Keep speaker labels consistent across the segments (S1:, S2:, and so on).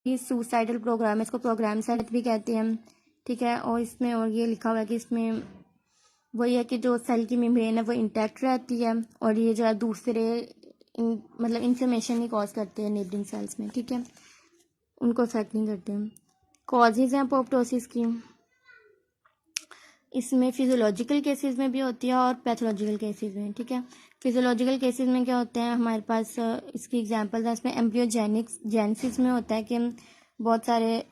S1: ये suicidal programme है, इसको प्रोग्राम सेट भी कहते हैं, ठीक है। और इसमें और ये लिखा हुआ है कि इसमें वही है कि जो सेल की मेम्ब्रेन है वो इंटैक्ट रहती है और ये जो है दूसरे मतलब इन्फ्लेमेशन नहीं कॉज करते हैं नेबरिंग सेल्स में, ठीक है, उनको अफेक्ट नहीं करते हैं। कॉजेज हैं अपोप्टोसिस की, इसमें फिजियोलॉजिकल केसेस में भी होती है और पैथोलॉजिकल केसेस में, ठीक है। फिजियोलॉजिकल केसेस में क्या होते हैं हमारे पास, इसकी एग्जांपल्स हैं। इसमें एम्ब्रियोजेनेसिस में होता है कि बहुत सारे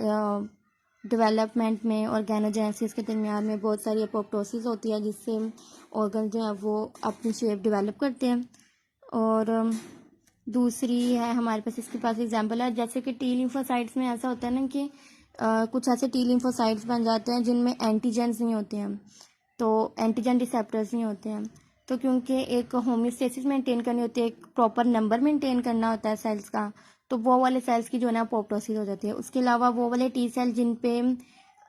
S1: डेवलपमेंट में ऑर्गेनोजेनेसिस के दरमियान में बहुत सारी अपोप्टोसिस होती है जिससे ऑर्गन जो है वो अपनी शेप डेवलप करते हैं। और दूसरी है हमारे पास, इसके पास एग्जांपल है जैसे कि टी लिम्फोसाइट्स में ऐसा होता है ना कि कुछ ऐसे टी लिम्फोसाइट्स बन जाते हैं जिनमें एंटीजेंस नहीं होते हैं, तो एंटीजन रिसेप्टर्स नहीं होते हैं। तो क्योंकि एक होम्योस्टेसिस मेंटेन करनी होती है, एक प्रॉपर नंबर मेंटेन करना होता है सेल्स का, तो वो वाले सेल्स की जो है ना अपोप्टोसिस हो जाती है। उसके अलावा वो वाले टी सेल जिन पे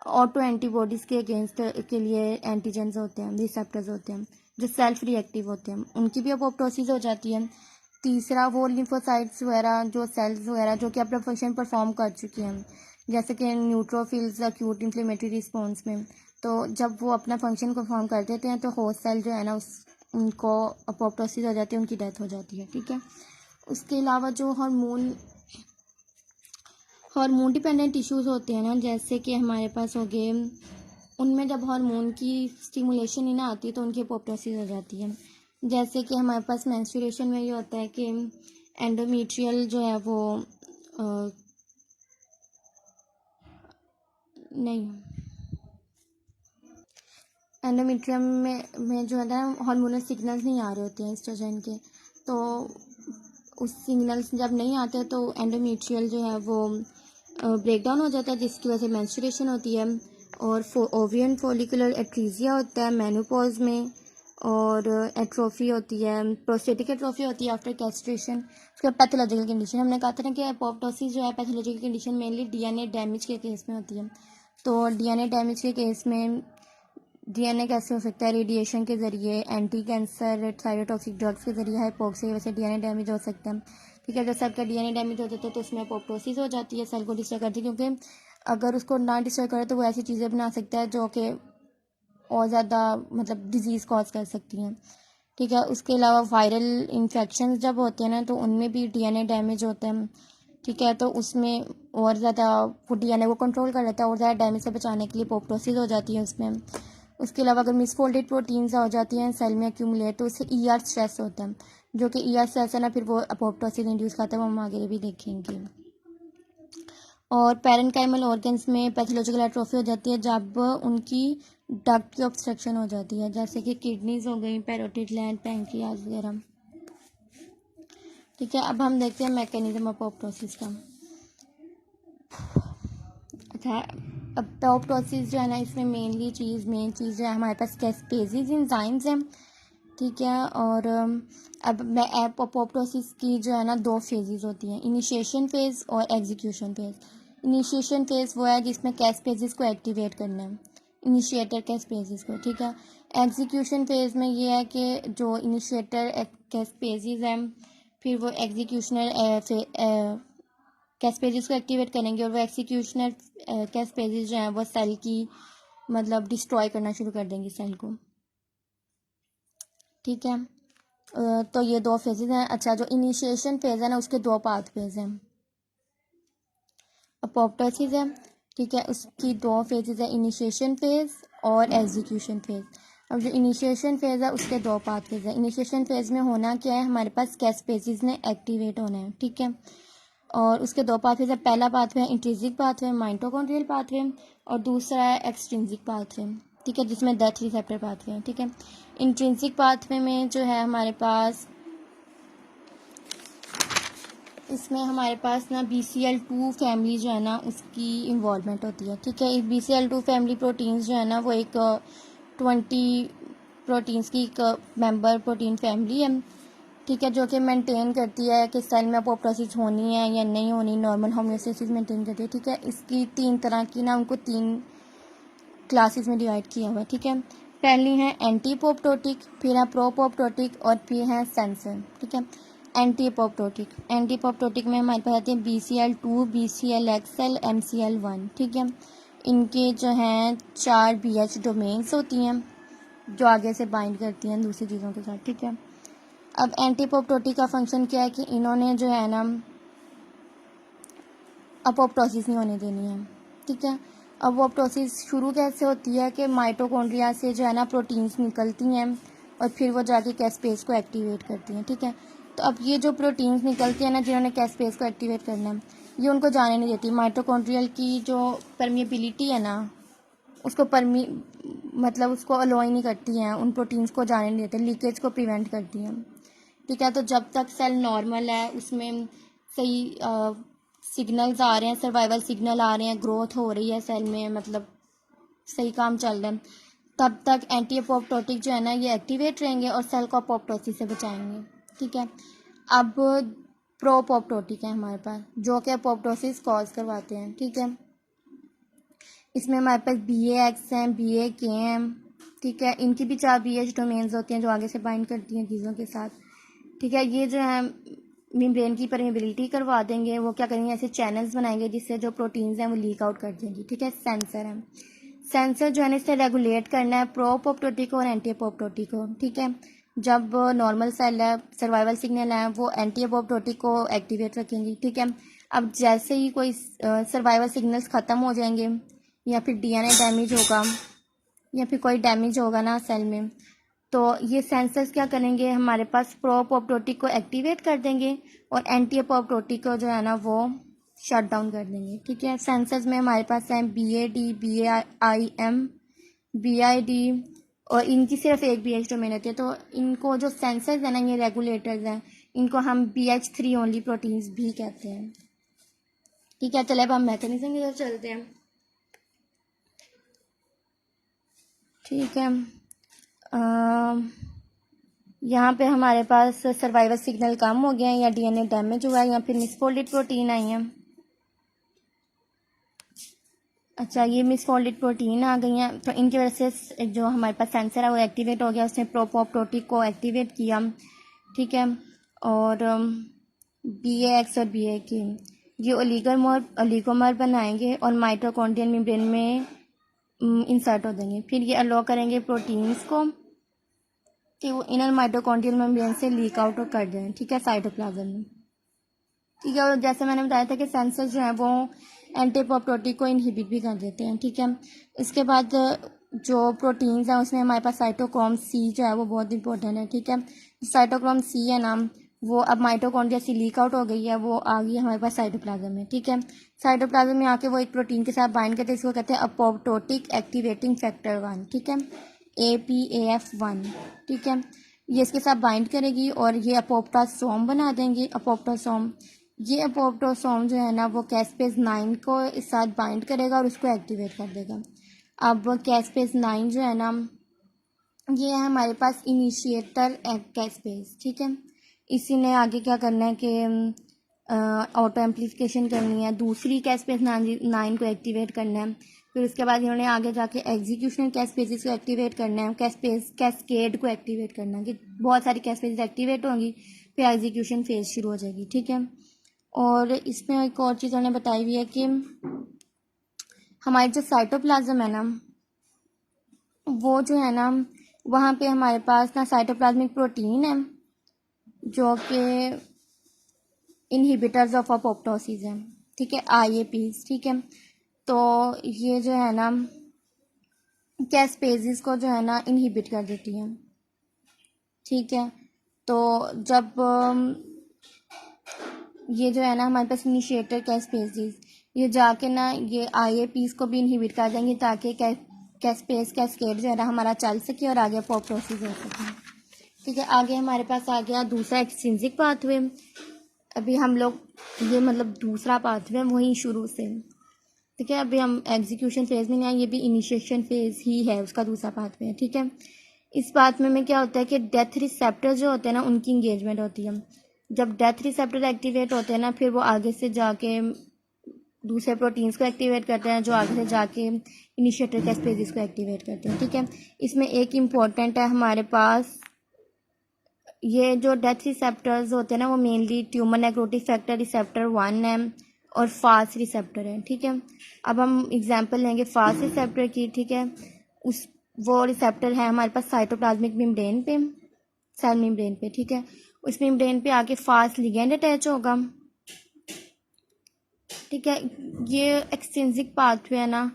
S1: ऑटो एंटीबॉडीज़ के अगेंस्ट के लिए एंटीजेंस होते हैं, रिसेप्टर्स होते हैं जो सेल्फ रिएक्टिव होते हैं, उनकी भी अपोप्टोसिस हो जाती है। तीसरा वो लिम्फोसाइट्स वगैरह जो सेल्स वगैरह जो कि अपना फंक्शन परफॉर्म कर चुकी हैं, जैसे कि न्यूट्रोफिल्स अक्यूट इन्फ्लेमेटरी रिस्पॉन्स में, तो जब वो अपना फंक्शन परफॉर्म कर देते हैं तो होस्ट सेल जो है ना उनको अपोप्टोसिस हो जाती है, उनकी डेथ हो जाती है, ठीक है। उसके अलावा जो हार्मोन डिपेंडेंट टिश्यूज़ होते हैं ना, जैसे कि हमारे पास हो गए, उनमें जब हार्मोन की स्टिमुलेशन ही ना आती है तो उनकी अपोप्टोसिस हो जाती है। जैसे कि हमारे पास मेंस्ट्रुएशन में ये होता है कि एंडोमेट्रियल जो है वो नहीं, एंडोमेट्रियम में जो है ना हार्मोनल सिग्नल्स नहीं आ रहे होते हैं एस्ट्रोजन के, तो उस सिग्नल्स जब नहीं आते तो एंडोमेट्रियल जो है वो ब्रेक डाउन हो जाता है जिसकी वजह से मेंस्ट्रुएशन होती है। और ओवियन फॉलिकुलर एट्रीजिया होता है मेनोपॉज में, और एट्रोफी होती है, प्रोस्टेटिक एट्रोफी होती है आफ्टर कैस्ट्रेशन। उसके बाद पैथोलॉजिकल कंडीशन, हमने कहा था ना कि अपोप्टोसिस जो है pathological condition mainly DNA damage के केस में होती है। तो डीएनए डैमेज के केस में डीएनए कैसे हो सकता है, रेडिएशन के ज़रिए, एंटी कैंसर साइटोटॉक्सिक ड्रग्स के ज़रिए, हाइपोक्सिया की वजह से डीएनए डैमेज हो सकता है, ठीक है। जब सेल का डीएनए डैमेज हो जाता है तो उसमें अपोप्टोसिस हो जाती है, सेल को डिस्ट्रॉय करती है, क्योंकि अगर उसको ना डिस्ट्रॉय करे तो वो ऐसी चीज़ें बना सकता है जो कि और ज़्यादा मतलब डिजीज़ कॉज कर सकती हैं, ठीक है। उसके अलावा वायरल इन्फेक्शन जब होते हैं ना तो उनमें भी डीएनए डैमेज होते हैं, ठीक है। तो उसमें और ज़्यादा वो डीएनए को कंट्रोल कर लेता है और ज़्यादा डैमेज से बचाने के लिए अपोप्टोसिस हो जाती है उसमें। उसके अलावा अगर मिसफोल्डेड प्रोटीन्स हो जाती हैं सेल में एक्यूमुलेट तो उससे ईआर स्ट्रेस होता है, जो कि ईआर स्ट्रेस है ना फिर वो अपोप्टोसिस इंड्यूस करता है, वो हम आगे भी देखेंगे। और पैरेन्काइमल ऑर्गन्स में पैथोलॉजिकल एट्रोफी हो जाती है जब उनकी डक्ट की ऑब्स्ट्रक्शन हो जाती है, जैसे कि किडनीज हो गई, पैरोटिड ग्लैंड, पैंक्रियाज वगैरह, ठीक है। अब हम देखते हैं मैकेनिज्म ऑफ अपोप्टोसिस का। अच्छा, अपोप्टोसिस जो है ना इसमें मेन चीज़ जो है हमारे पास कैस्पेजेज एंजाइम्स हैं, ठीक है। और अब मैं अपोप्टोसिस की जो है ना दो फेजेस होती हैं, इनिशिएशन फेज़ और एग्जीक्यूशन फेज़। इनिशिएशन फेज़ वो है जिसमें कैस्पेजेस को एक्टिवेट करना है, इनिशिएटर कैस्पेजेस को, ठीक है। एग्जीक्यूशन फेज़ में ये है कि जो इनिशिएटर कैस्पेजेस हैं फिर वो एग्जीक्यूशनर कैस्पेजेस को एक्टिवेट करेंगे और वो एक्सिक्यूशनर कैस्पेजेस जो हैं वो सेल की मतलब डिस्ट्रॉय करना शुरू कर देंगे सेल को, ठीक है। तो ये दो फेजेस हैं। अच्छा, जो इनिशिएशन फेज है ना उसके दो पाथवेज हैं, अपोप्टोसिस है, ठीक है, उसकी दो फेजेस है, इनिशिएशन फेज और एग्जीक्यूशन फेज। अब जो इनिशिएशन फेज है उसके दो पाथवेज है। इनिशिएशन फेज में होना क्या है, हमारे पास कैस्पेजेस ने एक्टिवेट होना है, ठीक है। और उसके दो पाथवे है, पहला पाथवे है इंट्रिंसिक पाथवे, माइटोकॉन्ड्रियल पाथवे, और दूसरा है एक्सट्रिंसिक पाथवे, ठीक है, जिसमें डेथ रिसेप्टर पाथवे है, ठीक है। इंट्रिंसिक पाथवे में जो है हमारे पास, इसमें हमारे पास ना BCL2 फैमिली जो है ना उसकी इन्वॉल्वमेंट होती है, ठीक है। इस BCL2 फैमिली प्रोटीन्स जो है ना वो एक 20 प्रोटीन्स की एक मेंबर प्रोटीन फैमिली है, ठीक है, जो कि मेंटेन करती है कि सेल में अपोप्टोसिस होनी है या नहीं होनी, नॉर्मल होम्योस्टेसिस मेंटेन करती है, ठीक है। इसकी 3 तरह की ना उनको 3 क्लासेस में डिवाइड किया हुआ है, ठीक है। पहली है एंटी अपोप्टोटिक, फिर है प्रो अपोप्टोटिक और फिर है सेंसर, ठीक है। एंटी एपोप्टोटिक में हमारे पास आते हैं BCl2, BClXl, MCl1, ठीक है। इनके जो हैं 4 BH डोमेन्स होती हैं जो आगे से बाइंड करती हैं दूसरी चीज़ों के साथ, ठीक है। अब एंटी एपोप्टोटिक का फंक्शन क्या है कि इन्होंने जो है ना अपोप्टोसिस नहीं होने देनी है, ठीक है। अब वो अपोप्टोसिस शुरू कैसे होती है कि माइटोकॉन्ड्रिया से जो है ना प्रोटीन्स निकलती हैं और फिर वो जाके कैस्पेस को एक्टिवेट करती हैं, ठीक है। तो अब ये जो प्रोटीन्स निकलती हैं ना जिन्होंने कैस्पेस को एक्टिवेट करना है, ये उनको जाने नहीं देती। माइटोकॉन्ड्रियल की जो परमिएबिलिटी है ना उसको मतलब उसको अलो ही नहीं करती हैं, उन प्रोटीन्स को जाने नहीं देते, लीकेज को प्रिवेंट करती हैं, ठीक है। तो जब तक सेल नॉर्मल है, उसमें सही सिग्नल्स आ रहे हैं, सर्वाइवल सिग्नल आ रहे हैं, ग्रोथ हो रही है सेल में, मतलब सही काम चल रहा है, तब तक एंटी अपोप्टोटिक जो है ना ये एक्टिवेट रहेंगे और सेल को अपोप्टोसिस से बचाएंगे, ठीक है। अब प्रो अपोप्टोटिक है हमारे पास जो कि अपोप्टोसिस कॉज करवाते हैं, ठीक है। इसमें हमारे पास BAX हैं, BAK हैं, ठीक है। इनकी भी 4 BH डोमेन्स होती हैं जो आगे से बाइंड करती हैं चीज़ों के साथ, ठीक है। ये जो है मेम्ब्रेन की परमेबिलिटी करवा देंगे, वो क्या करेंगे ऐसे चैनल्स बनाएंगे जिससे जो प्रोटीन्स हैं वो लीक आउट कर देंगी, ठीक है। सेंसर है, सेंसर जो है ना इससे रेगुलेट करना है प्रो अपोप्टोटिक और एंटी अपोप्टोटिक को, ठीक है। जब नॉर्मल सेल है, सर्वाइवल सिग्नल है, वो एंटी अपोप्टोटिक को एक्टिवेट रखेंगी, ठीक है। अब जैसे ही कोई सर्वाइवल सिग्नल्स ख़त्म हो जाएंगे या फिर DNA डैमेज होगा या फिर कोई डैमेज होगा ना सेल में, तो ये सेंसर्स क्या करेंगे हमारे पास प्रो अपोप्टोटिक को एक्टिवेट कर देंगे और एंटी अपोप्टोटिक को जो है ना वो शट डाउन कर देंगे, ठीक है। सेंसर्स में हमारे पास हैं BAD, BAIM, BID और इनकी सिर्फ एक BH डोमेन होती है। तो इनको जो सेंसर्स हैं ना ये रेगुलेटर्स हैं, इनको हम BH3 ओनली प्रोटीन्स भी कहते हैं, ठीक है। चले अब हम मैकेनिज्म की तरफ चलते हैं, ठीक है। यहाँ पे हमारे पास सर्वाइवल सिग्नल कम हो गए हैं या DNA डैमेज हुआ है या फिर मिसफोल्डेड प्रोटीन आई है। अच्छा, ये मिसफोल्डेड प्रोटीन आ गई हैं तो इनकी वजह से जो हमारे पास सेंसर है वो एक्टिवेट हो गया, उसने प्रोपोप्टोटिक को एक्टिवेट किया, ठीक है। और BAX और BAK ये ओलिगोमर बनाएंगे और माइटोकॉन्ड्रियल मेम्ब्रेन में इंसर्ट हो देंगे। फिर ये अलो करेंगे प्रोटीन्स को कि वो इनर माइटोकॉन्ड्रियल मेम्ब्रेन से लीक आउट कर दें, ठीक है, साइटोप्लाज्म में, ठीक है। और जैसे मैंने बताया था कि सेंसर जो है वो एंटी अपोप्टोटिक को इनहिबिट भी कर देते हैं, ठीक है। इसके बाद जो प्रोटीन्स हैं उसमें हमारे पास साइटोक्रोम C जो है वो बहुत इंपॉर्टेंट है, ठीक है। साइटोक्रोम C है ना वो अब माइटोकॉन्ड्रिया से लीक आउट हो गई है, वो आ गई है हमारे पास साइटोप्लाज्म में, ठीक है। साइटोप्लाज्म में आके वो एक प्रोटीन के साथ बाइंड करते हैं, इसको कहते हैं अपोप्टोटिक एक्टिवेटिंग फैक्टर 1, ठीक है, APAF1, ठीक है। ये इसके साथ बाइंड करेगी और ये अपोप्टोसोम बना देंगे, अपोप्टोसोम। ये अपोप्टोसोम जो है ना वो कैस्पेस 9 को इस साथ बाइंड करेगा और उसको एक्टिवेट कर देगा। अब कैस्पेस 9 जो है ना ये है हमारे पास इनिशिएटर कैस्पेस, ठीक है। इसी ने आगे क्या करना है कि ऑटो एम्प्लीफिकेशन करनी है, दूसरी कैस्पेस 9 को एक्टिवेट करना है। फिर उसके बाद इन्होंने आगे जाके एग्जीक्यूशन कैस्पेसिस को एक्टिवेट करना है, कैस्केड को एक्टिवेट करना है कि बहुत सारी कैस्पेसिस एक्टिवेट होंगी, फिर एग्जीक्यूशन फेज शुरू हो जाएगी, ठीक है। और इसमें एक और चीज़ उन्होंने बताई हुई है कि हमारी जो साइटोप्लाज्म है ना वो जो है ना वहाँ पे हमारे पास ना साइटोप्लाज्मिक प्रोटीन है जो कि इनहिबिटर्स ऑफ अपोप्टोसिस है, ठीक है, IAPs, ठीक है। तो ये जो है ना कैस्पेसिस को जो है ना इनहिबिट कर देती है, ठीक है। तो जब ये जो है ना हमारे पास इनिशिएटर कैस्पेसिस ये जाके ना ये IAPs को भी इनहिबिट कर देंगे ताकि कैस्केड जो है ना हमारा चल सके और आगे अपोप्टोसिस हो सके, ठीक है। आगे हमारे पास आ गया दूसरा एक्सट्रिंसिक पाथवे। अभी हम लोग ये मतलब दूसरा पाथवे वहीं शुरू से, ठीक है। अभी हम एग्जीक्यूशन फेज में नहीं आए, ये भी इनिशिएशन फेज ही है उसका दूसरा पाथवे, ठीक है। इस पाथवे में क्या होता है कि डेथ रिसेप्टर जो होते हैं ना उनकी इंगेजमेंट होती है। जब डेथ रिसेप्टर एक्टिवेट होते हैं ना फिर वो आगे से जाके दूसरे प्रोटीन्स को एक्टिवेट करते हैं जो आगे से जाके इनिशिएटर कैस्पेसिस को एक्टिवेट करते हैं, ठीक है। इसमें एक इम्पॉर्टेंट है हमारे पास ये जो डेथ रिसेप्टर्स होते हैं ना वो mainly tumour necrotic factor receptor 1 है और फास्ट रिसेप्टर है, ठीक है। अब हम एग्जांपल लेंगे फास्ट रिसेप्टर की, ठीक है। उस वो रिसेप्टर है हमारे पास साइटोप्लाज्मिक मेम्ब्रेन पे, सेल मेम्ब्रेन पे, ठीक है। उस मेम्ब्रेन पे आके फास्ट लिगेंड अटैच होगा, ठीक है। ये एक्सट्रिंसिक पाथवे है ना,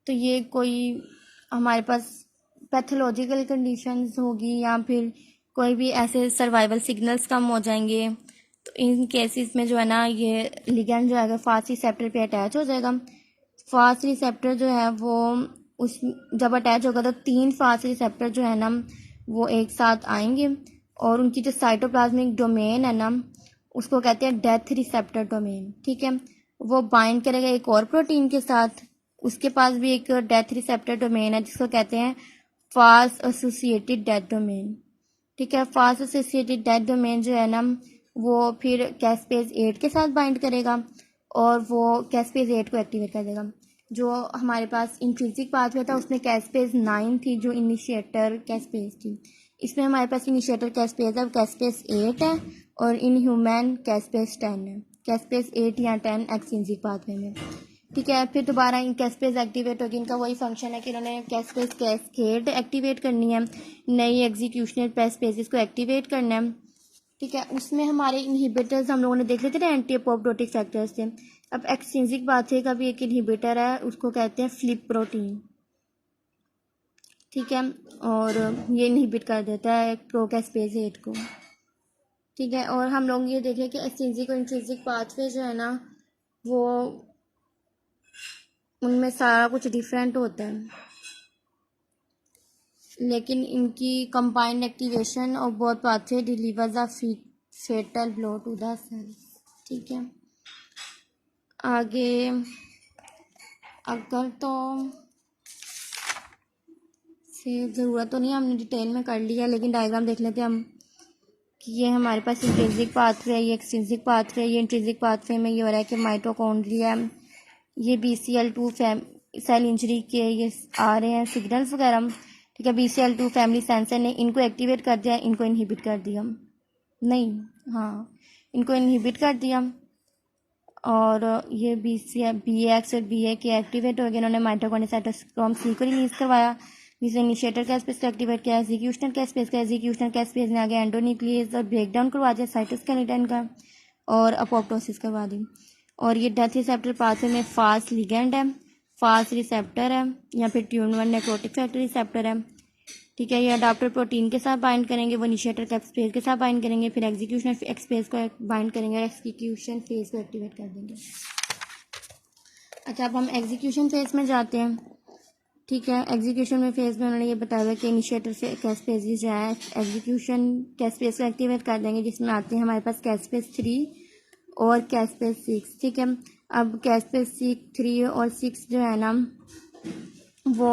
S1: तो ये कोई हमारे पास पैथोलॉजिकल कंडीशंस होगी या फिर कोई भी ऐसे सर्वाइवल सिग्नल्स कम हो जाएंगे, तो इन केसेस में जो है ना ये लिगेंड जो है फास्ट रिसेप्टर पे अटैच हो जाएगा। फास्ट रिसेप्टर जो है वो उस जब अटैच होगा तो 3 फास्ट रिसेप्टर जो है ना वो एक साथ आएंगे और उनकी जो साइटोप्लाज्मिक डोमेन है ना उसको कहते हैं डेथ रिसेप्टर डोमेन, ठीक है। वो बाइंड करेगा एक और प्रोटीन के साथ, उसके पास भी एक डेथ रिसेप्टर डोमेन है जिसको कहते हैं फास्ट एसोसिएटेड डेथ डोमेन, ठीक है। फास्ट एसोसिएटेड डेथ डोमेन जो है ना वो फिर कैस्पेज 8 के साथ बाइंड करेगा और वो कैस्पेज 8 को एक्टिवेट कर देगा। जो हमारे पास इंट्रिंसिक पाथवे था उसमें कैस्पेज 9 थी जो इनिशिएटर कैस्पेज थी, इसमें हमारे पास इनिशिएटर कैस्पेज है कैस्पेज 8 है और इन ह्यूमन कैस्पेज 10 है, कैस्पेज 8 या 10 एक्सट्रिंसिक पाथवे में, ठीक है। फिर दोबारा इन कैस्पेज एक्टिवेट होगी, इनका वही फंक्शन है कि इन्होंने कैस्पेज कैस्केड एक्टिवेट करनी है, नई एग्जीक्यूशनल कैस्पेजेस को एक्टिवेट करना है, ठीक है। उसमें हमारे इनहिबिटर्स हम लोगों ने देख लेते थे, एंटी अपोप्टोटिक फैक्टर्स थे। अब एक्सट्रिंसिक पाथवे का भी एक इनहिबिटर है, उसको कहते हैं फ्लिप प्रोटीन, ठीक है। और ये इनहिबिट कर देता है प्रोकैस्पेज 8 को, ठीक है। और हम लोग ये देखें कि एक्सट्रिंसिक और इंट्रिंसिक पाथवे जो है ना वो उनमें सारा कुछ डिफरेंट होता है, लेकिन इनकी कंबाइंड एक्टिवेशन और both pathway delivers a fatal blow to the cell, ठीक है। आगे अगर तो से ज़रूरत तो नहीं, हमने डिटेल में कर लिया, लेकिन डायग्राम देख लेते हैं हम कि ये हमारे पास इंट्रिंसिक पाथवे है, ये एक्सट्रिंसिक पाथवे है। ये इंट्रिंसिक पाथवे में ये हो रहा है कि माइटोकॉन्ड्रिया, ये BCL2 सेल इंजरी के ये आ रहे हैं सिग्नल्स वगैरह, ठीक है। BCL2 फैमिली सेंसर ने इनको एक्टिवेट कर दिया, इनको इनहिबिट कर दिया, नहीं हाँ इनको इनहिबिट कर दिया और ये BX और BA के एक्टिवेट हो गए, इन्होंने माइटोकॉन्ड्रिया साइटोक्रोम C को रिलीज करवाया, जिसे इनिशिएटर का स्पेस को एक्टिवेट किया, एग्जीक्यूशनल का स्पेस ने आगे एंडोन्यूक्लियस और ब्रेकडाउन करवा दिया साइटोस्केलेटन का और अपोप्टोसिस करवा दी। और ये डेथ रिसेप्टर पाथवे में फास्ट लिगेंड है, फास्ट रिसेप्टर है या फिर ट्यूमर नेक्रोटिक फैक्टर रिसेप्टर है, ठीक है। ये अडाप्टर प्रोटीन के साथ बाइंड करेंगे, वो इनिशिएटर कैस्पेज के साथ बाइंड करेंगे, फिर एग्जीक्यूशन एक्सपेस को बाइंड करेंगे, एग्जीक्यूशन फेज को एक्टिवेट कर देंगे। अच्छा, अब हम एग्जीक्यूशन फेज में जाते हैं, ठीक है। एग्जीक्यूशन में फेज में उन्होंने ये बताया कि इनिशिएटर से कैस्पेज जो है एग्जीक्यूशन कैस्पेज को एक्टिवेट कर देंगे, जिसमें आते हैं हमारे पास कैस्पेज 3 और कैस्पेज 6, ठीक है। अब कैस्पेज 3 और 6 जो है ना वो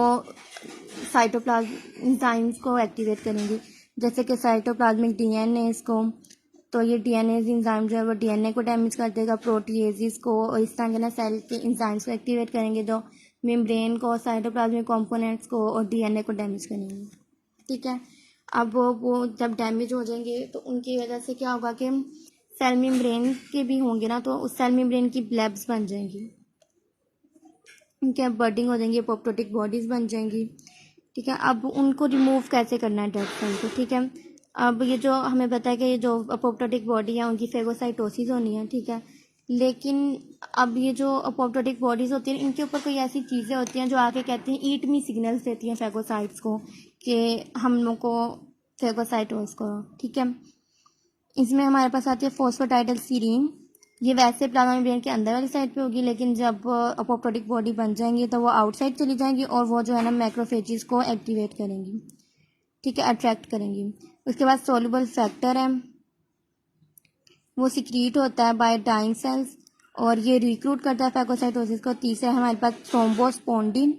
S1: साइटोप्लाज्म एंजाइम्स को एक्टिवेट करेंगी, जैसे कि साइटोप्लाज्मिक DNA इसको, तो ये DNA एंजाइम जो है वो DNA को डैमेज कर देगा, प्रोटीएजेस को, और इस तरह के ना सेल के एंजाइम्स को एक्टिवेट करेंगे जो मेम्ब्रेन को, साइटोप्लाज्मिक कंपोनेंट्स को और DNA को डैमेज करेंगे, ठीक है। अब वो जब डैमेज हो जाएंगे तो उनकी वजह से क्या होगा कि सेल मेम्ब्रेन के भी होंगे ना, तो उस सेल मेम्ब्रेन की ब्लेब्स बन जाएंगी, उनके बर्डिंग हो जाएंगी, अपोप्टोटिक बॉडीज़ बन जाएंगी, ठीक है। अब उनको रिमूव कैसे करना है डेड सेल को, ठीक है। अब ये जो हमें पता है कि ये जो अपोप्टोटिक बॉडी है उनकी फेगोसाइटोसिस होनी है, ठीक है। लेकिन अब ये जो अपोप्टोटिक बॉडीज़ होती हैं इनके ऊपर कोई ऐसी चीज़ें होती हैं जो आके कहती हैं ईट मी सिग्नल्स देती हैं फेगोसाइट्स को कि हम लोग को फेगोसाइटोस को, ठीक है। इसमें हमारे पास आती है फॉस्फेटाइडल सीरीन, ये वैसे प्लाज्मा मेम्ब्रेन के अंदर वाली साइड पे होगी, लेकिन जब अपोप्टोटिक बॉडी बन जाएंगी तो वो आउटसाइड चली जाएंगी और वो जो है ना मैक्रोफेजेस को एक्टिवेट करेंगी, ठीक है, अट्रैक्ट करेंगी। उसके बाद सोल्यूबल फैक्टर है, वो सिक्रीट होता है बाय डाइंग सेल्स और ये रिक्रूट करता है फैगोसाइटोसिस को। तीसरा है हमारे पास थ्रोम्बोस्पोंडिन,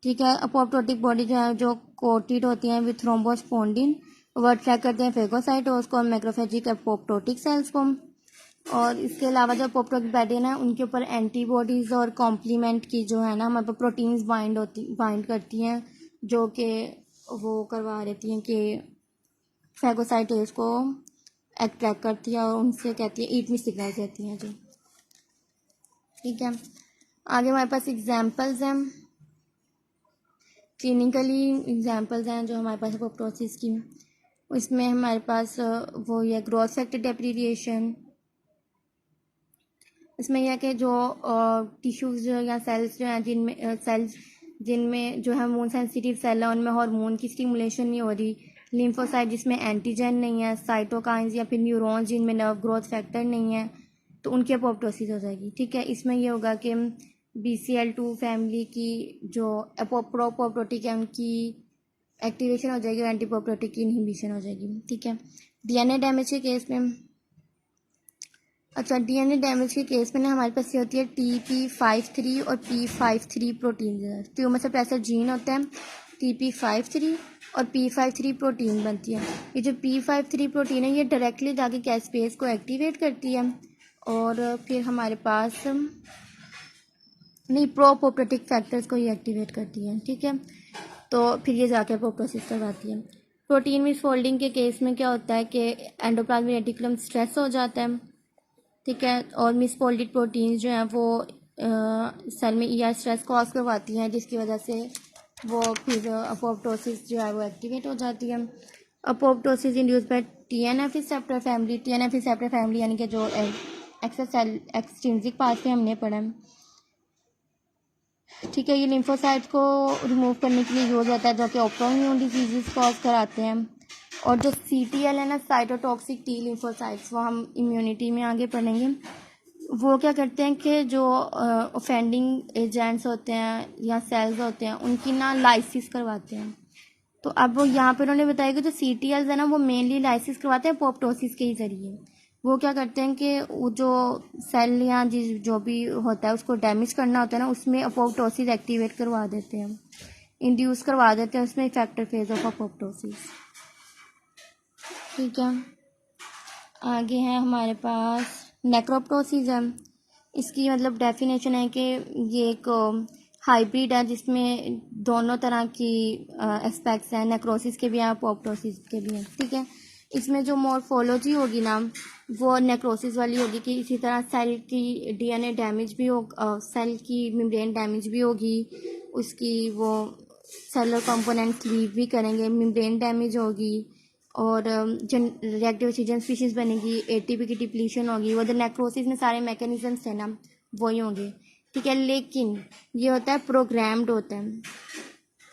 S1: ठीक है। अपोप्टोटिक बॉडी जो है जो कोटेड होती हैं विथ थ्रोम्बोस्पोंडिन, वो अट्रैक्ट करते हैं फेगोसाइटोस को, मैक्रोफेजिक अपोप्टोटिक सेल्स को। और इसके अलावा जो अपोप्टोटिक बैक्टीरिया है उनके ऊपर एंटीबॉडीज़ और कॉम्प्लीमेंट की जो है ना हमारे पास प्रोटीन्स बाइंड करती हैं, जो कि वो करवा देती हैं कि फैगोसाइटेज को अट्रैक्ट करती है और उनसे कहती है ईट मी सिग्नल देती हैं जी। ठीक है, आगे हमारे पास एग्जाम्पल्स हैं, क्लिनिकली एग्जाम्पल्स हैं जो हमारे पास अपोप्टोसिस की। इसमें हमारे पास वो ये ग्रोथ फैक्टर डेप्रीविएशन, इसमें यह कि जो टिश्यूज़ या सेल्स जो हैं जिनमें जो हार्मोन सेंसिटिव सेल है उनमें हार्मोन की स्टिमुलेशन नहीं हो रही, लिम्फोसाइट जिसमें एंटीजन नहीं है, साइटोकाइंस या फिर न्यूरॉन्स जिनमें नर्व ग्रोथ फैक्टर नहीं है, तो उनकी अपोप्टोसिस हो जाएगी। ठीक है, इसमें यह होगा कि BCL2 फैमिली की जो प्रोपोप्टोटिक है उनकी एक्टिवेशन हो जाएगी और एंटीपोप्टोटिक की इनहिबिशन हो जाएगी। ठीक है, DNA डैमेज के केस में, अच्छा DNA डैमेज के केस में ना हमारे पास ये होती है TP53 और P53 protein. Tumour suppressor gene होता है TP53 और P53 प्रोटीन बनती है। ये जो P53 प्रोटीन है ये डायरेक्टली जाके कैस्पेज को एक्टिवेट करती है और फिर हमारे पास नहीं प्रोपोप्टोटिक फैक्टर्स को ये एक्टिवेट करती है। ठीक है, तो फिर ये जाके अपोप्टोसिस करवाती है। प्रोटीन मिसफोल्डिंग के केस में क्या होता है कि एंडोप्लाज्मिक रेटिकुलम स्ट्रेस हो जाता है। ठीक है, और मिसफोल्डेड प्रोटीन्स जो हैं वो सेल में ER स्ट्रेस कॉज करवाती हैं जिसकी वजह से वो फिर अपोप्टोसिस जो है वो एक्टिवेट हो जाती है। Apoptosis induce by TNF receptor family यानी कि जो एक्सट्रिंसिक पाथवे हमने पढ़ा है। ठीक है, ये लिम्फोसाइट को रिमूव करने के लिए यूज होता है जो कि ऑटोइम्यून डिजीजेस कॉज कराते हैं। और जो CTL है ना, साइटोटॉक्सिक T लिम्फोसाइट्स, वो हम इम्यूनिटी में आगे पढ़ेंगे। वो क्या करते हैं कि जो ऑफेंडिंग एजेंट्स होते हैं या सेल्स होते हैं उनकी ना लाइसिस करवाते हैं। तो अब वो यहाँ पे उन्होंने बताया कि जो CTLs है ना वो मेनली लाइसिस करवाते हैं अपोप्टोसिस के ही ज़रिए। वो क्या करते हैं कि वो जो सेल या जो भी होता है उसको डैमेज करना होता है ना उसमें अपोप्टोसिस एक्टिवेट करवा देते हैं, इंड्यूस करवा देते हैं उसमें इफेक्टिव फेज ऑफ अपोप्टोसिस। ठीक है, आगे है हमारे पास नेक्रोप्टोसिस है। इसकी मतलब डेफिनेशन है कि ये एक हाइब्रिड है जिसमें दोनों तरह की एस्पेक्ट्स हैं, नेक्रोसिस के भी हैं अपोप्टोसिस के भी हैं। ठीक है, इसमें जो मॉर्फोलॉजी होगी ना वो नेक्रोसिस वाली होगी कि इसी तरह सेल की DNA डैमेज भी हो, सेल की मेम्ब्रेन डैमेज भी होगी, उसकी वो सेलुलर कंपोनेंट्स लीव भी करेंगे, मेम्ब्रेन डैमेज होगी और रिएक्टिव ऑक्सीजन स्पीशीज़ बनेगी, ATP की डिप्लीशन होगी। वो जो नेक्रोसिस में सारे मैकेनिज्म्स हैं ना वही होंगे। ठीक है, लेकिन ये होता है प्रोग्राम्ड होता है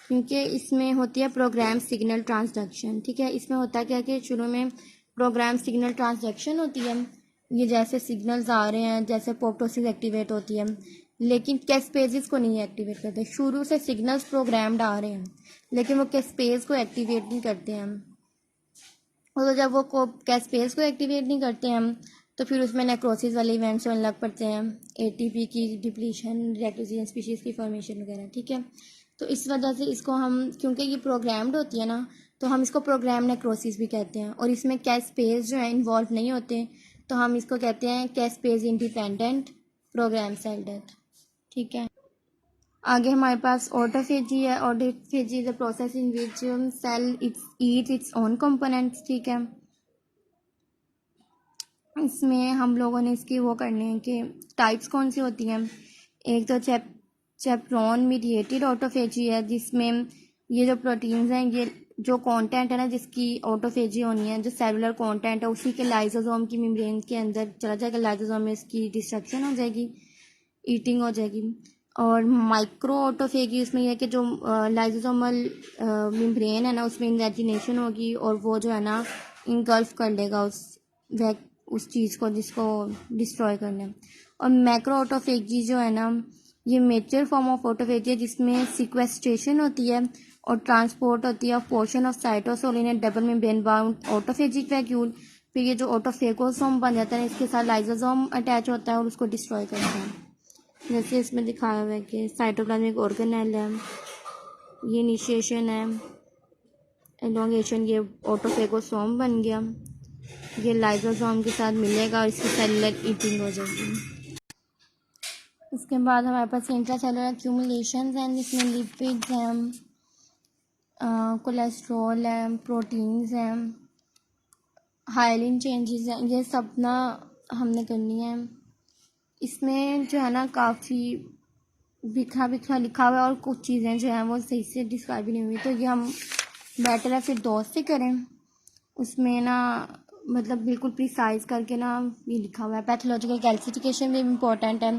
S1: क्योंकि इसमें होती है प्रोग्राम सिग्नल ट्रांसडक्शन। ठीक है, इसमें होता क्या कि शुरू में प्रोग्राम सिग्नल ट्रांसडक्शन होती है, ये जैसे सिग्नल्स आ रहे हैं जैसे अपोप्टोसिस एक्टिवेट होती है, लेकिन कैस्पेजेस को नहीं एक्टिवेट करते। शुरू से सिग्नल्स प्रोग्राम्ड आ रहे हैं लेकिन वो कैस्पेज को एक्टिवेट नहीं करते हैं। तो जब वो कैस्पेज को एक्टिवेट नहीं करते हैं तो फिर उसमें नेक्रोसिस वाले इवेंट्स होने लग पड़ते हैं, ATP की डिप्लीशन, रिएक्टिव ऑक्सीजन स्पीशीज़ की फॉर्मेशन वगैरह। ठीक है, तो इस वजह से इसको हम, क्योंकि ये प्रोग्राम्ड होती है ना तो हम इसको प्रोग्राम नेक्रोसिस भी कहते हैं। और इसमें कैस्पेज जो है इन्वॉल्व नहीं होते तो हम इसको कहते हैं caspase independent programme cell death. ठीक है, आगे हमारे पास ऑटोफेजी है। Autophagy is a process in which cell eat its own components. ठीक है, इसमें हम लोगों ने इसकी वो करने हैं कि टाइप्स कौन सी होती हैं। एक तो चेपरॉन मीडिएटेड ऑटोफेजी है जिसमें ये जो प्रोटीन्स हैं, ये जो कंटेंट है ना जिसकी ऑटोफेजी होनी है, जो सेलुलर कंटेंट है उसी के लाइसोसोम की मेम्ब्रेन के अंदर चला जाएगा, लाइसोसोम में इसकी डिस्ट्रक्शन हो जाएगी, ईटिंग हो जाएगी। और माइक्रो ऑटोफेगी उसमें यह है कि जो लाइसोसोमल मेम्ब्रेन है ना उसमें इन्वेजिनेशन होगी और वो जो है ना इनगल्फ कर लेगा उस चीज़ को जिसको डिस्ट्रॉय करना है। और मैक्रो ऑटोफेजी जो है ना ये मेजर फॉर्म ऑफ ऑटोफेजी है जिसमें सिक्वेस्ट्रेशन होती है और ट्रांसपोर्ट होती है portion of cytosol in a double membrane bound autophagic vacuole. फिर ये जो ऑटोफेगोसोम बन जाता है इसके साथ लाइसोसोम अटैच होता है और उसको डिस्ट्रॉय करता है। जैसे इसमें दिखाया हुआ है कि साइटोप्लाज्मिक ऑर्गेनेल है, ये इनिशिएशन है, एलोंगेशन, ये ऑटोफेगोसोम बन गया, ये लाइसोसोम के साथ मिलेगा और इसकी सेलुलर ईटिंग हो जाएगी। इसके बाद हमारे पास इंट्रासेलुलर एक्यूमुलेशंस हैं जिसमें लिपिड्स हैं, कोलेस्ट्रॉल है, प्रोटीन्स हैं, हाइलिन चेंजेस हैं, ये सब ना हमने करनी है। इसमें जो है ना काफ़ी बिखरा बिखरा लिखा हुआ है और कुछ चीज़ें जो हैं वो सही से डिस्क्राइब नहीं हुई, तो ये हम बेटर है फिरदौस से करें। उसमें ना मतलब बिल्कुल प्रिसाइज करके ना ये लिखा हुआ है। पैथोलॉजिकल कैल्सिफिकेशन भी इम्पोर्टेंट है,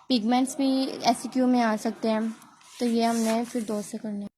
S1: पिगमेंट्स भी एसक्यू में आ सकते हैं, तो ये हमने फिरदौस से करना है।